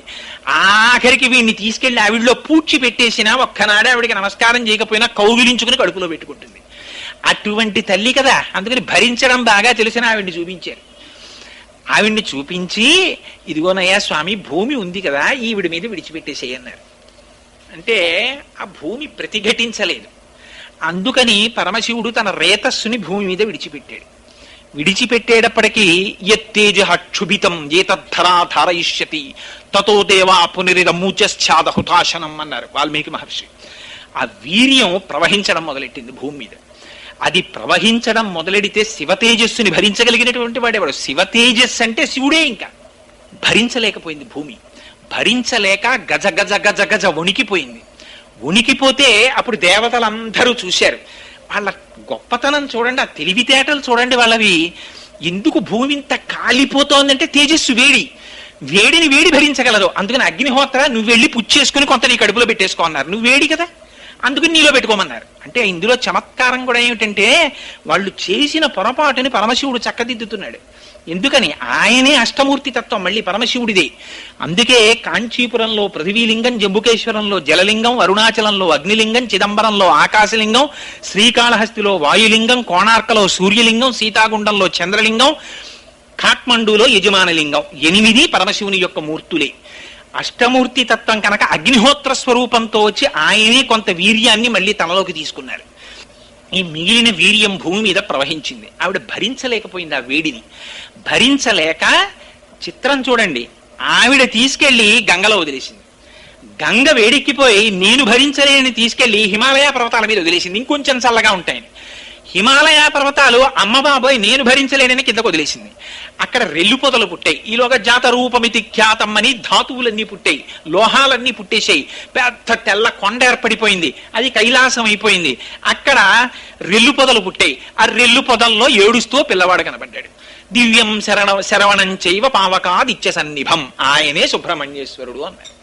ఆఖరికి వీడిని తీసుకెళ్లి ఆవిడలో పూడ్చి పెట్టేసినా ఒక్కనాడే ఆవిడికి నమస్కారం చేయకపోయినా కౌగిలించుకుని కడుపులో పెట్టుకుంటుంది. అటువంటి తల్లి కదా, అందుకని భరించడం బాగా తెలిసిన ఆవిడ్ని చూపించారు. ఆవిడ్ని చూపించి ఇదిగోనయ్యా స్వామి భూమి ఉంది కదా ఈవిడి మీద విడిచిపెట్టేసేయన్నారు. అంటే ఆ భూమి ప్రతిఘటించలేదు. అందుకని పరమశివుడు తన రేతస్సుని భూమి మీద విడిచిపెట్టాడు. విడిచిపెట్టేటప్పటికీ యత్తేజ క్షుభితం ఏతద్ధరా ధారయిష్యతి తతో దేవా పునరిదమూచశ్చాద హుతాశనం అన్నారు వాల్మీకి మహర్షి. ఆ వీర్యం ప్రవహించడం మొదలెట్టింది భూమి మీద. అది ప్రవహించడం మొదలెడితే శివతేజస్సుని భరించగలిగినటువంటి వాడేవాడు. శివతేజస్సు అంటే శివుడే. ఇంకా భరించలేకపోయింది భూమి. భరించలేక గజ గజ గజ గజ వణికిపోయింది. ఉనికిపోతే అప్పుడు దేవతలందరూ చూశారు. వాళ్ళ గొప్పతనం చూడండి, ఆ తెలివితేటలు చూడండి వాళ్ళవి. ఎందుకు భూమి ఇంత కాలిపోతోందంటే తేజస్సు వేడి, వేడిని వేడి భరించగలదు. అందుకని అగ్నిహోత్ర నువ్వు వెళ్ళి పుచ్చేసుకుని కొంత నీ కడుపులో పెట్టేసుకో అన్నారు. నువ్వు వేడి కదా అందుకని నీలో పెట్టుకోమన్నారు. అంటే ఇందులో చమత్కారం కూడా ఏమిటంటే వాళ్ళు చేసిన పొరపాటుని పరమశివుడు చక్కదిద్దుతున్నాడు. ఎందుకని ఆయనే అష్టమూర్తి తత్వం మళ్ళీ పరమశివుడిదే. అందుకే కాంచీపురంలో పృథివీలింగం, జంబుకేశ్వరంలో జలలింగం, అరుణాచలంలో అగ్నిలింగం, చిదంబరంలో ఆకాశలింగం, శ్రీకాళహస్తిలో వాయులింగం, కోణార్కలో సూర్యలింగం, సీతాగుండంలో చంద్రలింగం, కాఠ్మండూలో యజమానలింగం. 8 పరమశివుని యొక్క మూర్తులే. అష్టమూర్తి తత్వం కనుక అగ్నిహోత్ర స్వరూపంతో వచ్చి ఆయనే కొంత వీర్యాన్ని మళ్ళీ తనలోకి తీసుకున్నారు. ఈ మిగిలిన వీర్యం భూమి మీద ప్రవహించింది. ఆవిడ భరించలేకపోయింది ఆ వేడిని. భరించలేక చిత్రం చూడండి, ఆవిడ తీసుకెళ్లి గంగలో వదిలేసింది. గంగ వేడెక్కిపోయి నేను భరించలేని తీసుకెళ్లి హిమాలయ పర్వతాల మీద వదిలేసింది, ఇంకొంచెం చల్లగా ఉంటాయని. హిమాలయ పర్వతాలు అమ్మ బాబోయ్ నేను భరించలేనని కిందకు వదిలేసింది. అక్కడ రెల్లు పొదలు పుట్టాయి. ఈలోగా జాత రూపమితి ఖ్యాతమ్మని ధాతువులన్నీ పుట్టాయి, లోహాలన్నీ పుట్టేశాయి. పెద్ద తెల్ల కొండ ఏర్పడిపోయింది, అది కైలాసం అయిపోయింది. అక్కడ రెల్లు పొదలు పుట్టాయి. ఆ రెల్లు పొదల్లో ఏడుస్తూ పిల్లవాడు కనబడ్డాడు. దివ్యం శరవణం చైవ పావకాదిత్య సన్నిభం, ఆయనే సుబ్రహ్మణ్యేశ్వరుడు అన్నారు.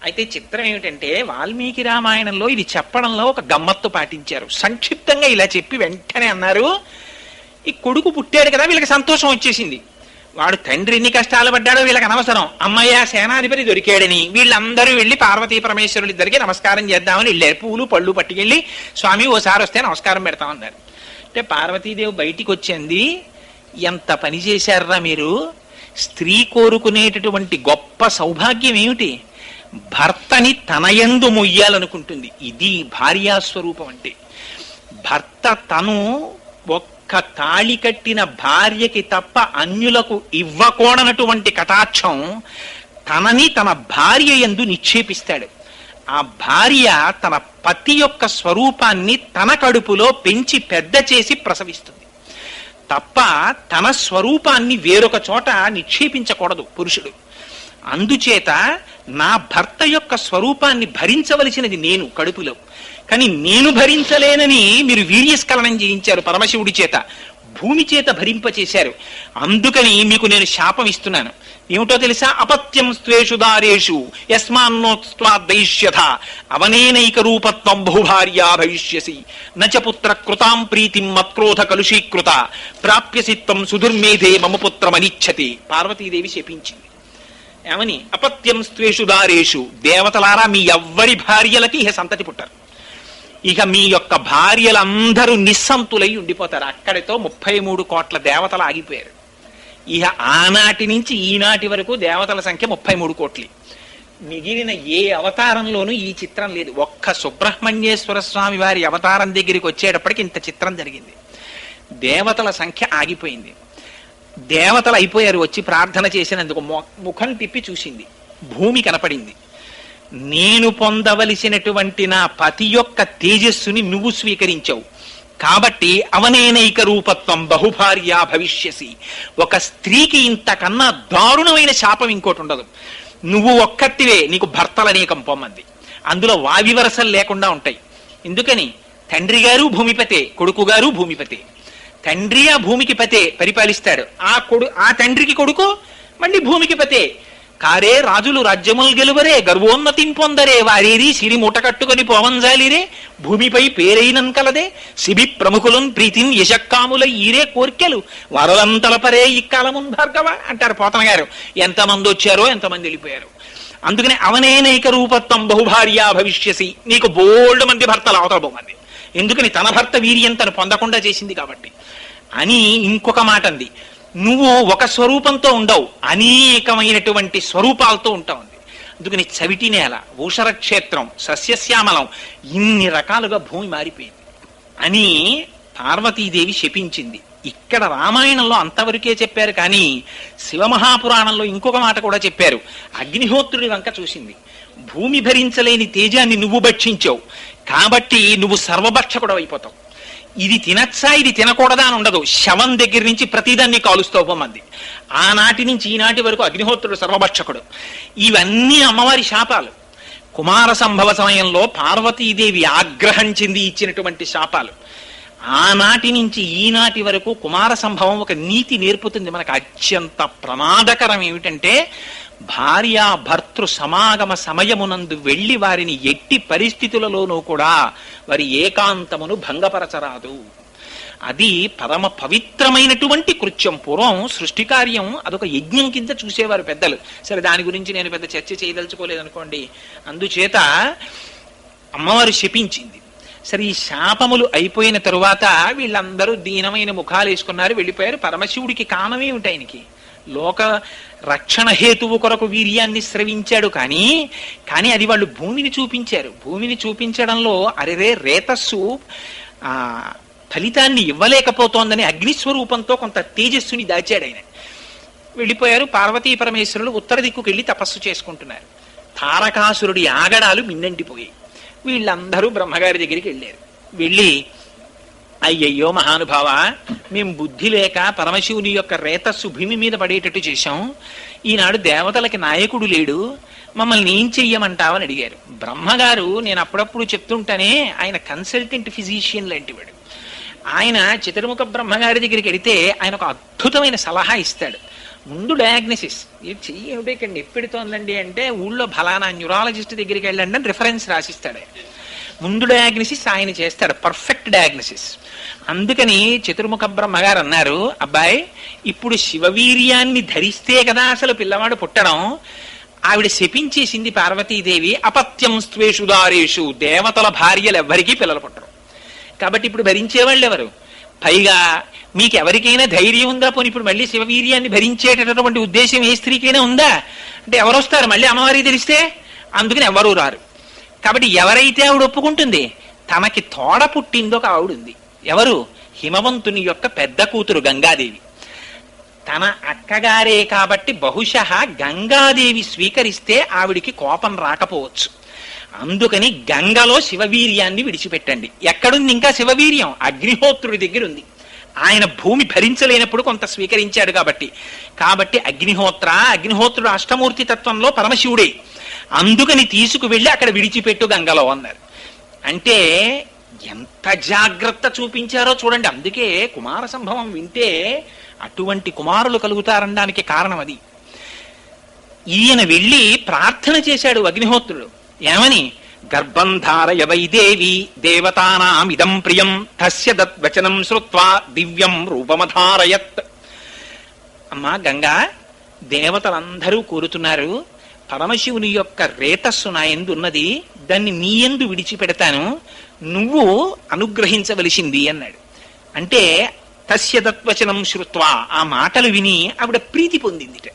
అయితే చిత్రం ఏమిటంటే వాల్మీకి రామాయణంలో ఇది చెప్పడంలో ఒక గమ్మత్తు పాటించారు. సంక్షిప్తంగా ఇలా చెప్పి వెంటనే అన్నారు, ఈ కొడుకు పుట్టాడు కదా వీళ్ళకి సంతోషం వచ్చేసింది. వాడు తండ్రి ఎన్ని కష్టాలు పడ్డాడో వీళ్ళకి అనవసరం, అమ్మయ్య సేనాధిపతి దొరికాడని వీళ్ళందరూ వెళ్ళి పార్వతీ పరమేశ్వరులిద్దరికి నమస్కారం చేద్దామని వెళ్ళారు. పూలు పళ్ళు పట్టుకెళ్ళి స్వామి ఓసారి వస్తే నమస్కారం పెడతామన్నారు. అంటే పార్వతీదేవి బయటికి వచ్చింది, ఎంత పని చేశారా మీరు, స్త్రీ కోరుకునేటటువంటి గొప్ప సౌభాగ్యం ఏమిటి, భర్తని తనయందు మొయ్యాలనుకుంటుంది. ఇది భార్యాస్వరూపం అంటే. భర్త తను ఒక్క తాళి కట్టిన భార్యకి తప్ప అన్యులకు ఇవ్వకూడనటువంటి కటాక్షం తనని తన భార్య యందు నిక్షేపిస్తాడు. ఆ భార్య తన పతి యొక్క స్వరూపాన్ని తన కడుపులో పెంచి పెద్ద చేసి ప్రసవిస్తుంది తప్ప తన స్వరూపాన్ని వేరొక చోట నిక్షేపించకూడదు పురుషుడు. అందుచేత నా భర్త యొక్క స్వరూపాన్ని భరించవలసినది నేను కడుపులో, కానీ నేను భరించలేనని మీరు వీర్యస్ఖలనం చేయించారు పరమశివుడి చేత, భూమి చేత భరింపచేశారు. అందుకని మీకు నేను శాపం ఇస్తున్నాను. ఏమిటో తెలుసా, అపత్యం స్త్వేషు దారేషు యస్మాన్నోత్స్వాదయిష్యథ అవనేనైక రూపత్వం బహుభార్యా భవిష్యసి నచ పుత్ర కృతాం ప్రీతిం మత్క్రోధ కలుషీకృత ప్రాప్యసి త్వం సుదుర్మేధే మమ పుత్రమనిచ్చతి. పార్వతీదేవి శపించింది. ఏమని, అపత్యం స్త్వేషు దారేషు, దేవతలారా మీ ఎవ్వరి భార్యలకి ఇక సంతతి పుట్టారు, ఇక మీ యొక్క భార్యలందరూ నిస్సంతులై ఉండిపోతారు. అక్కడితో 33 కోట్ల దేవతలు ఆగిపోయారు. ఇక ఆనాటి నుంచి ఈనాటి వరకు దేవతల సంఖ్య 33 కోట్లు. మిగిలిన ఏ అవతారంలోనూ ఈ చిత్రం లేదు. ఒక్క సుబ్రహ్మణ్యేశ్వర స్వామి వారి అవతారం దగ్గరికి వచ్చేటప్పటికి ఇంత చిత్రం జరిగింది. దేవతల సంఖ్య ఆగిపోయింది. దేవతలు అయిపోయారు, వచ్చి ప్రార్థన చేసినందుకు ముఖం తిప్పి చూసింది, భూమి కనపడింది. నేను పొందవలసినటువంటి నా పతి యొక్క తేజస్సుని నువ్వు స్వీకరించావు కాబట్టి అవనేనైక రూపత్వం బహుభార్యా భవిష్యసి. ఒక స్త్రీకి ఇంతకన్నా దారుణమైన శాపం ఇంకోటి ఉండదు. నువ్వు ఒక్కటివే, నీకు భర్తలనేకం పొమ్మంది. అందులో వావివరసలు లేకుండా ఉంటాయి. ఎందుకని? తండ్రి గారు భూమిపతే, కొడుకు గారు భూమిపతే. తండ్రి ఆ భూమికి పతే పరిపాలిస్తాడు, ఆ తండ్రికి కొడుకు మళ్ళీ భూమికి పతే. కారే రాజులు రాజ్యములు గెలువరే, గర్వోన్నతిం పొందరే, వారేది సిరి మూట కట్టుకొని పోవంజాలిరే, భూమిపై పేరైనం కలదే, శిబి ప్రముఖులను ప్రీతిని యశక్కాముల ఈరే కోర్కెలు వరలంతలపరే ఇక్కాలమున్ భార్గవ అంటారు పోతన గారు. ఎంతమంది వచ్చారో ఎంతమంది వెళ్ళిపోయారు. అందుకనే అవనేనైక రూపత్వం బహుభార్యా భవిష్యసి, నీకు బోల్డ్ మంది భర్తలు అవతల బొమ్మంది. ఎందుకని? తన భర్త వీర్యం తను పొందకుండా చేసింది కాబట్టి అని. ఇంకొక మాట అంది, నువ్వు ఒక స్వరూపంతో ఉండవు, అనేకమైనటువంటి స్వరూపాలతో ఉంటావు. అందుకని చవిటి నేల, ఊషర క్షేత్రం, సస్యశ్యామలం, ఇన్ని రకాలుగా భూమి మారిపోయింది అని పార్వతీదేవి శపించింది. ఇక్కడ రామాయణంలో అంతవరకే చెప్పారు, కానీ శివమహాపురాణంలో ఇంకొక మాట కూడా చెప్పారు. అగ్నిహోత్రుడి వంక చూసింది, భూమి భరించలేని తేజాన్ని నువ్వు భక్షించావు కాబట్టి నువ్వు సర్వభక్షకుడు అయిపోతావు. ఇది తినచ్చా ఇది తినకూడదా అని ఉండదు, శవం దగ్గర నుంచి ప్రతిదాన్ని కాలుస్తావు పొమ్మంది. ఆనాటి నుంచి ఈనాటి వరకు అగ్నిహోత్రుడు సర్వభక్షకుడు. ఇవన్నీ అమ్మవారి శాపాలు. కుమార సంభవ సమయంలో పార్వతీదేవి ఆగ్రహం చెంది ఇచ్చినటువంటి శాపాలు. ఆనాటి నుంచి ఈనాటి వరకు కుమార సంభవం ఒక నీతి నేర్పుతుంది మనకు. అత్యంత ప్రమాదకరం ఏమిటంటే, భార్య భర్తృ సమాగమ సమయమునందు వెళ్లి వారిని ఎట్టి పరిస్థితులలోనూ కూడా వారి ఏకాంతమును భంగపరచరాదు. అది పరమ పవిత్రమైనటువంటి కృత్యం. పూర్వం సృష్టి కార్యం అదొక యజ్ఞం కింద చూసేవారు పెద్దలు. సరే, దాని గురించి నేను పెద్ద చర్చ చేయదలుచుకోలేదనుకోండి. అందుచేత అమ్మవారు శపించింది. సరే, ఈ శాపములు అయిపోయిన తరువాత వీళ్ళందరూ దీనమైన ముఖాలు వేసుకున్నారు, వెళ్ళిపోయారు. పరమశివుడికి కామమేమిటి? ఆయనకి లోక రక్షణ హేతువు కొరకు వీర్యాన్ని స్రవించాడు. కానీ అది వాళ్ళు భూమిని చూపించారు. భూమిని చూపించడంలో అరెరే రేతస్సు ఫలితాన్ని ఇవ్వలేకపోతోందని అగ్నిస్వరూపంతో కొంత తేజస్సుని దాచాడు ఆయన. వెళ్ళిపోయారు. పార్వతీ పరమేశ్వరులు ఉత్తర దిక్కుకు వెళ్ళి తపస్సు చేసుకుంటున్నారు. తారకాసురుడి ఆగడాలు మిన్నంటిపోయాయి. వీళ్ళందరూ బ్రహ్మగారి దగ్గరికి వెళ్ళారు. వెళ్ళి, అయ్యయ్యో మహానుభావ, మేము బుద్ధి లేక పరమశివుని యొక్క రేతస్సు భూమి మీద పడేటట్టు చేశాం. ఈనాడు దేవతలకి నాయకుడు లేడు, మమ్మల్ని ఏం చెయ్యమంటావని అడిగారు. బ్రహ్మగారు, నేను అప్పుడప్పుడు చెప్తుంటానే, ఆయన కన్సల్టెంట్ ఫిజిషియన్ లాంటివాడు. ఆయన చతుర్ముఖ బ్రహ్మగారి దగ్గరికి వెడితే ఆయన ఒక అద్భుతమైన సలహా ఇస్తాడు. ముందు డయాగ్నోసిస్, ఇది చెయ్యి ఏమిటండి ఎప్పెడుతోందండి అంటే, ఊళ్ళో ఫలానా న్యూరాలజిస్ట్ దగ్గరికి వెళ్ళండి అని రిఫరెన్స్ రాసిస్తాడు. ముందు డయాగ్నోసిస్ ఆయన చేస్తాడు, పర్ఫెక్ట్ డయాగ్నోసిస్. అందుకని చతుర్ముఖ బ్రహ్మగారు అన్నారు, అబ్బాయి, ఇప్పుడు శివవీర్యాన్ని ధరిస్తే కదా అసలు పిల్లవాడు పుట్టడం. ఆవిడ శపించేసింది పార్వతీదేవి, అపత్యం స్త్వేషు దారేషు, దేవతల భార్యలు ఎవ్వరికీ పిల్లలు పుట్టరు. కాబట్టి ఇప్పుడు భరించేవాళ్ళు ఎవరు? పైగా మీకు ఎవరికైనా ధైర్యం ఉందా? పోనీ ఇప్పుడు మళ్ళీ శివవీర్యాన్ని భరించేటటువంటి ఉద్దేశం ఏ స్త్రీకైనా ఉందా అంటే, ఎవరు వస్తారు మళ్ళీ అమ్మవారికి తెలిస్తే? అందుకని ఎవరూ రారు. కాబట్టి ఎవరైతే ఆవిడ ఒప్పుకుంటుంది, తనకి తోడ పుట్టిందో ఒక ఆవిడుంది. ఎవరు? హిమవంతుని యొక్క పెద్ద కూతురు గంగాదేవి. తన అక్కగారే కాబట్టి బహుశః గంగాదేవి స్వీకరిస్తే ఆవిడికి కోపం రాకపోవచ్చు. అందుకని గంగలో శివవీర్యాన్ని విడిచిపెట్టండి. ఎక్కడుంది ఇంకా శివవీర్యం? అగ్నిహోత్రుడి దగ్గర ఉంది. ఆయన భూమి భరించలేనప్పుడు కొంత స్వీకరించాడు కాబట్టి అగ్నిహోత్రుడు అష్టమూర్తి తత్వంలో పరమశివుడే. అందుకని తీసుకువెళ్ళి అక్కడ విడిచిపెట్టు గంగలో అన్నారు. అంటే ఎంత జాగ్రత్త చూపించారో చూడండి. అందుకే కుమార సంభవం వింటే అటువంటి కుమారులు కలుగుతారనడానికి కారణం అది. ఈయన వెళ్ళి ప్రార్థన చేశాడు అగ్నిహోత్రుడు. ఏమని? గర్భంధారయ వైదేవి దేవతానామిదం ప్రియం తస్య దద్వచనం శ్రుత్వా దివ్యం రూపమధారయత్. అమ్మా గంగా, దేవతలందరూ కోరుతున్నారు, పరమశివుని యొక్క రేతస్సు నా యందు ఉన్నది, దాన్ని నీ యందు విడిచిపెడతాను, నువ్వు అనుగ్రహించవలసింది అన్నాడు. అంటే తస్య దద్వచనం శ్రుత్వా, ఆ మాటలు విని ఆవిడ ప్రీతి పొందిందిట.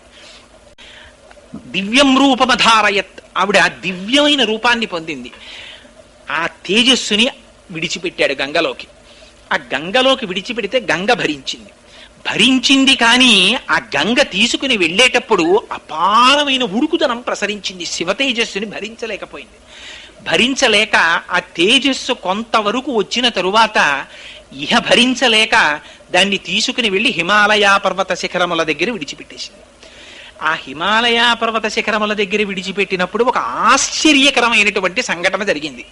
దివ్యం రూపమధారయత్, ఆవిడ దివ్యమైన రూపాన్ని పొందింది. ఆ తేజస్సుని విడిచిపెట్టాడు గంగలోకి. ఆ గంగలోకి విడిచిపెడితే గంగ భరించింది. భరించింది కానీ ఆ గంగ తీసుకుని వెళ్ళేటప్పుడు అపారమైన ఉడుకుదనం ప్రసరించింది. శివ తేజస్సుని భరించలేకపోయింది. భరించలేక ఆ తేజస్సు కొంతవరకు వచ్చిన తరువాత ఇహ భరించలేక దాన్ని తీసుకుని వెళ్ళి హిమాలయ పర్వత శిఖరముల దగ్గర విడిచిపెట్టేసింది. ఆ హిమాలయ పర్వత శిఖరముల దగ్గర విడిచిపెట్టినప్పుడు ఒక ఆశ్చర్యకరమైనటువంటి సంఘటన జరిగింది.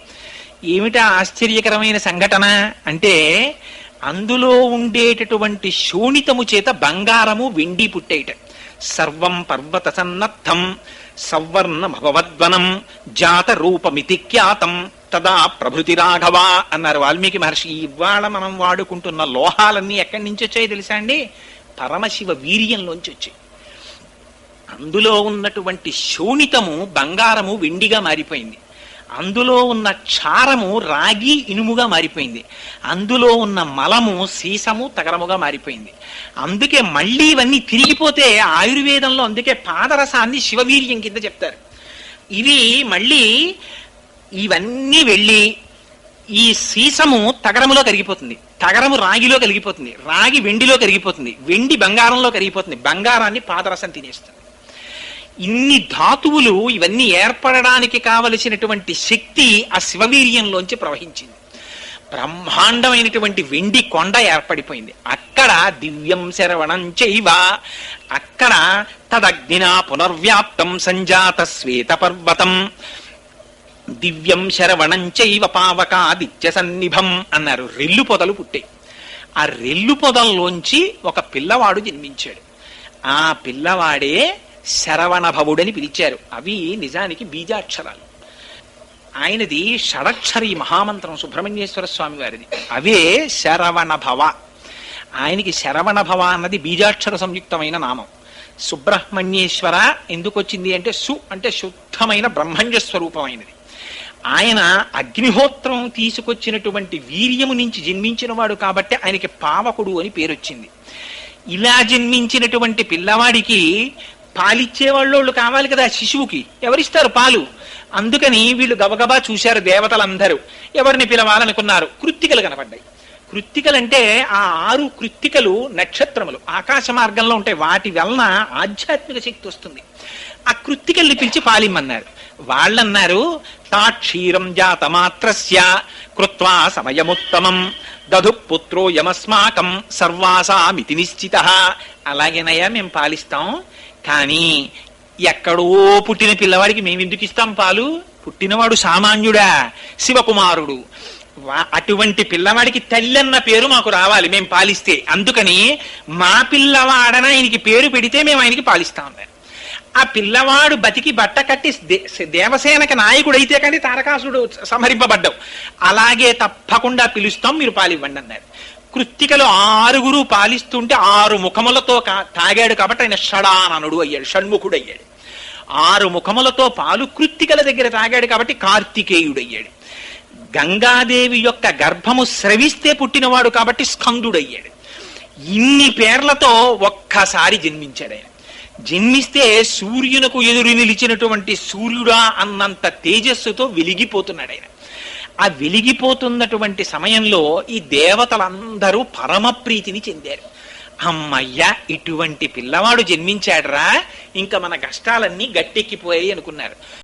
ఏమిటా ఆశ్చర్యకరమైన సంఘటన అంటే, అందులో ఉండేటటువంటి శోణితము చేత బంగారము వెండి పుట్టేట. సర్వం పర్వత సన్నద్ధం సవర్ణమభవద్వనం జాత రూపమితి ఖ్యాతం తదా ప్రభృతి రాఘవ అన్నారు వాల్మీకి మహర్షి. ఇవాళ మనం వాడుకుంటున్న లోహాలన్నీ ఎక్కడి నుంచి వచ్చాయి తెలుసా అండి? పరమశివ వీర్యంలోంచి వచ్చాయి. అందులో ఉన్నటువంటి శోణితము బంగారము వెండిగా మారిపోయింది. అందులో ఉన్న క్షారము రాగి ఇనుముగా మారిపోయింది. అందులో ఉన్న మలము సీసము తగరముగా మారిపోయింది. అందుకే మళ్ళీ ఇవన్నీ తిరిగిపోతే ఆయుర్వేదంలో అందుకే పాదరసాన్ని శివవీర్యం కింద చెప్తారు. ఇవి మళ్ళీ ఇవన్నీ వెళ్ళి ఈ సీసము తగరములో కరిగిపోతుంది, తగరము రాగిలో కరిగిపోతుంది, రాగి వెండిలో కరిగిపోతుంది, వెండి బంగారంలో కరిగిపోతుంది, బంగారాన్ని పాదరసం తినేస్తుంది. ఇన్ని ధాతువులు ఇవన్నీ ఏర్పడడానికి కావలసినటువంటి శక్తి ఆ శివవీర్యంలోంచి ప్రవహించింది. బ్రహ్మాండమైనటువంటి వెండి కొండ ఏర్పడిపోయింది. అక్కడ దివ్యం శరవణం చైవ, అక్కడ తదగ్నినా పునర్వ్యాప్తం సంజాత శ్వేత పర్వతం దివ్యం శరవణం చైవ పావకాదిత్య సన్నిభం అన్నారు. రెల్లు పొదలు పుట్టాయి. ఆ రెల్లు పొదల్లోంచి ఒక పిల్లవాడు జన్మించాడు. ఆ పిల్లవాడే శరవణభవుడని పిలిచారు. అవి నిజానికి బీజాక్షరాలు. ఆయనది షడక్షరి మహామంత్రం సుబ్రహ్మణ్యేశ్వర స్వామి వారిది. అవే శరవణభవ. ఆయనకి శరవణభవ అన్నది బీజాక్షర సంయుక్తమైన నామం. సుబ్రహ్మణ్యేశ్వర ఎందుకు వచ్చింది అంటే సు అంటే శుద్ధమైన బ్రహ్మణ్య స్వరూపమైనది. ఆయన అగ్నిహోత్రం తీసుకొచ్చినటువంటి వీర్యము నుంచి జన్మించిన వాడు కాబట్టి ఆయనకి పావకుడు అని పేరు వచ్చింది. ఇలా జన్మించినటువంటి పిల్లవాడికి పాలిచ్చేవాళ్ళు కావాలి కదా శిశువుకి. ఎవరిస్తారు పాలు? అందుకని వీళ్ళు గబగబా చూశారు దేవతలందరూ. ఎవరిని పిలవాలనుకున్నారు? కృత్తికలు కనపడ్డాయి. కృత్తికలంటే ఆ 6 కృత్తికలు నక్షత్రములు ఆకాశ మార్గంలో ఉంటాయి. వాటి వలన ఆధ్యాత్మిక శక్తి వస్తుంది. ఆ కృత్తికల్ని పిలిచి పాలిమ్మన్నారు. వాళ్ళన్నారు తాక్షీరం జాతమాత్రస్య కృత్వా సమయముత్తమం దధు పుత్రో యమస్మాకం సర్వాసామితి నిశ్చిత. అలాగేనయ్యా మేము పాలిస్తాం, కానీ ఎక్కడో పుట్టిన పిల్లవాడికి మేము ఎందుకు ఇస్తాం పాలు? పుట్టినవాడు సామాన్యుడా, శివకుమారుడు. అటువంటి పిల్లవాడికి తల్లి అన్న పేరు మాకు రావాలి మేము పాలిస్తే. అందుకని మా పిల్లవాడన ఆయనకి పేరు పెడితే మేము ఆయనకి పాలిస్తాం అన్నారు. ఆ పిల్లవాడు బతికి బట్ట కట్టి దేవసేనకి నాయకుడైతే కానీ తారకాసుడు సంహరింపబడ్డావు. అలాగే తప్పకుండా పిలుస్తాం, మీరు పాలివ్వండి అన్నారు. కృత్తికలు 6 పాలిస్తుంటే 6 ముఖములతో తాగాడు కాబట్టి ఆయన షడాననుడు అయ్యాడు, షణ్ముఖుడు అయ్యాడు. 6 ముఖములతో పాలు కృత్తికల దగ్గర తాగాడు కాబట్టి కార్తికేయుడు అయ్యాడు. గంగాదేవి యొక్క గర్భము స్రవిస్తే పుట్టినవాడు కాబట్టి స్కందుడయ్యాడు. ఇన్ని పేర్లతో ఒక్కసారి జన్మించాడు ఆయన. జన్మిస్తే సూర్యునకు ఎదురు నిలిచినటువంటి సూర్యుడా అన్నంత తేజస్సుతో వెలిగిపోతున్నాడు ఆయన. ఆ వెలిగిపోతున్నటువంటి సమయంలో ఈ దేవతలందరూ పరమ ప్రీతిని చెందారు. అమ్మయ్య, ఇటువంటి పిల్లవాడు జన్మించాడరా, ఇంకా మన కష్టాలన్నీ గట్టెక్కిపోయాయి అనుకున్నారు.